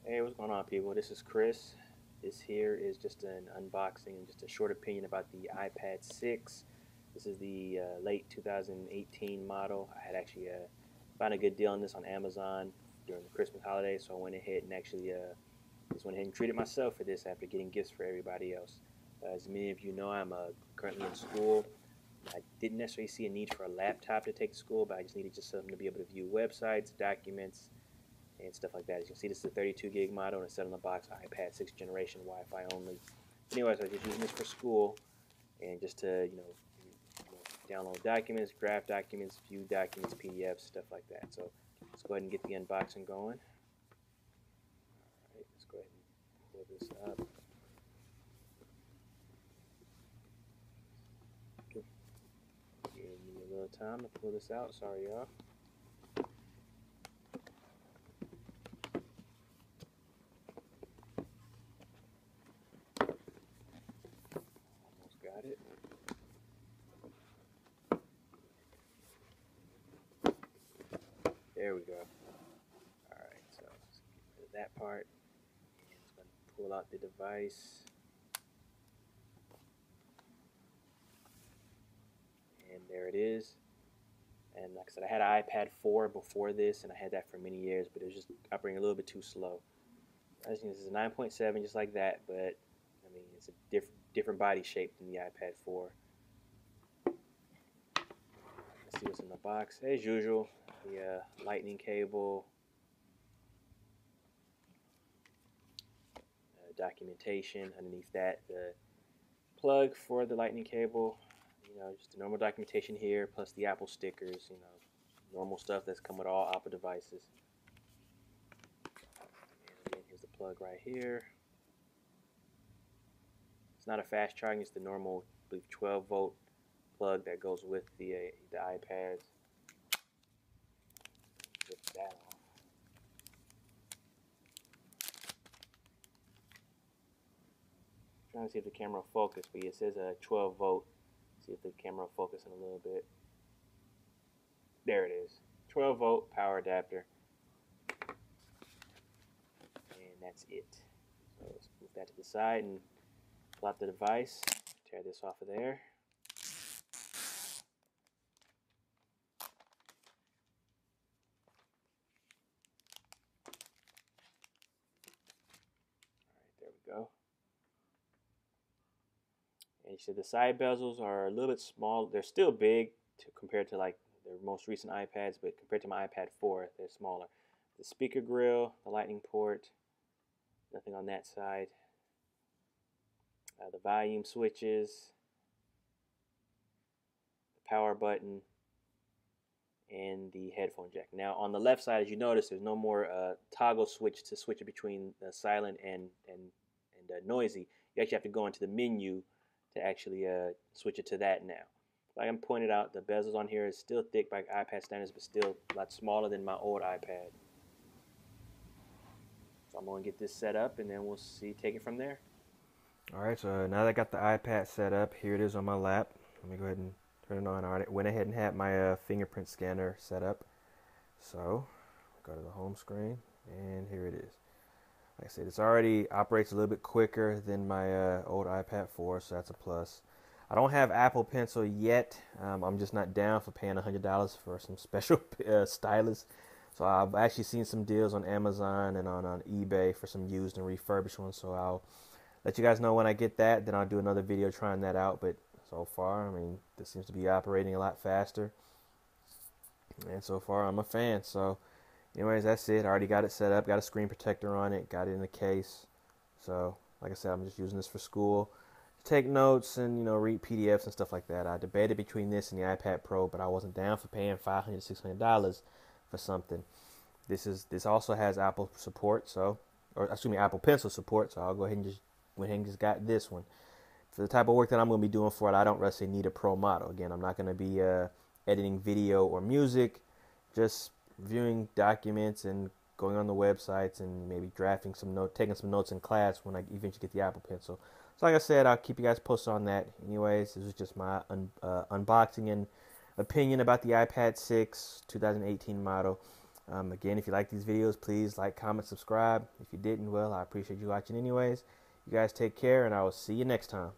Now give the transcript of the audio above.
Hey, what's going on, people? This is Chris. This here is just an unboxing and just a short opinion about the iPad 6. This is the late 2018 model. I had actually found a good deal on this on Amazon during the Christmas holiday, so I went ahead and actually just went ahead and treated myself for this after getting gifts for everybody else. As many of you know, I'm currently in school. I didn't necessarily see a need for a laptop to take to school, but I just needed just something to be able to view websites, documents, and stuff like that. As you can see, this is a 32 gig model and it's set on the box, iPad 6th generation, Wi-Fi only. Anyways, I was just using this for school and just to, download documents, draft documents, view documents, PDFs, stuff like that. So let's go ahead and get the unboxing going. All right, let's go ahead and pull this up. Give me a little time to pull this out. Sorry, y'all. Almost got it. There we go. Alright, so let's get rid of that part. And it's going to pull out the device. And there it is. And like I said, I had an iPad 4 before this, and I had that for many years, but it was just operating a little bit too slow. As you know, this is a 9.7, just like that, but I mean, it's a different body shape than the iPad 4. Let's see what's in the box. As usual, the lightning cable, documentation underneath that, the plug for the lightning cable, just the normal documentation here, plus the Apple stickers, normal stuff that's come with all Apple devices. And again, here's the plug right here. It's not a fast charging, it's the normal, I believe, 12-volt plug that goes with the iPads. Rip that off. Trying to see if the camera will focus, but it says a 12-volt. See if the camera will focus in a little bit. There it is. 12-volt power adapter. And that's it. So let's move that to the side and pull out the device. Tear this off of there. Alright, there we go. And you see the side bezels are a little bit small. They're still big compared to like the most recent iPads, but compared to my iPad 4, they're smaller. The speaker grill, the lightning port, nothing on that side. The volume switches, the power button, and the headphone jack. Now on the left side, as you notice, there's no more toggle switch to switch it between silent and noisy. You actually have to go into the menu to actually switch it to that now. Like I'm pointed out, the bezels on here is still thick by iPad standards, but still a lot smaller than my old iPad. So I'm going to get this set up, and then we'll take it from there. Alright, so now that I got the iPad set up, here it is on my lap. Let me go ahead and turn it on. Alright, went ahead and had my fingerprint scanner set up. So, go to the home screen, and here it is. Like I said, this already operates a little bit quicker than my old iPad 4, so that's a plus. I don't have Apple Pencil yet. I'm just not down for paying $100 for some special stylus. So I've actually seen some deals on Amazon and on eBay for some used and refurbished ones. So I'll let you guys know when I get that. Then I'll do another video trying that out. But so far, I mean, this seems to be operating a lot faster. And so far, I'm a fan. So anyways, that's it. I already got it set up. Got a screen protector on it. Got it in the case. So like I said, I'm just using this for school. Take notes and read PDFs and stuff like that. I debated between this and the iPad Pro, but I wasn't down for paying $500, $600 for something. This also has Apple support, Apple Pencil support. So I'll go ahead and just got this one. For the type of work that I'm going to be doing for it, I don't really need a Pro model. Again, I'm not going to be editing video or music, just viewing documents and going on the websites and maybe drafting some notes, taking some notes in class when I eventually get the Apple Pencil. So like I said, I'll keep you guys posted on that. Anyways, this is just my unboxing and opinion about the iPad 6 2018 model. Again, if you like these videos, please like, comment, subscribe. If you didn't, well, I appreciate you watching anyways. You guys take care, and I will see you next time.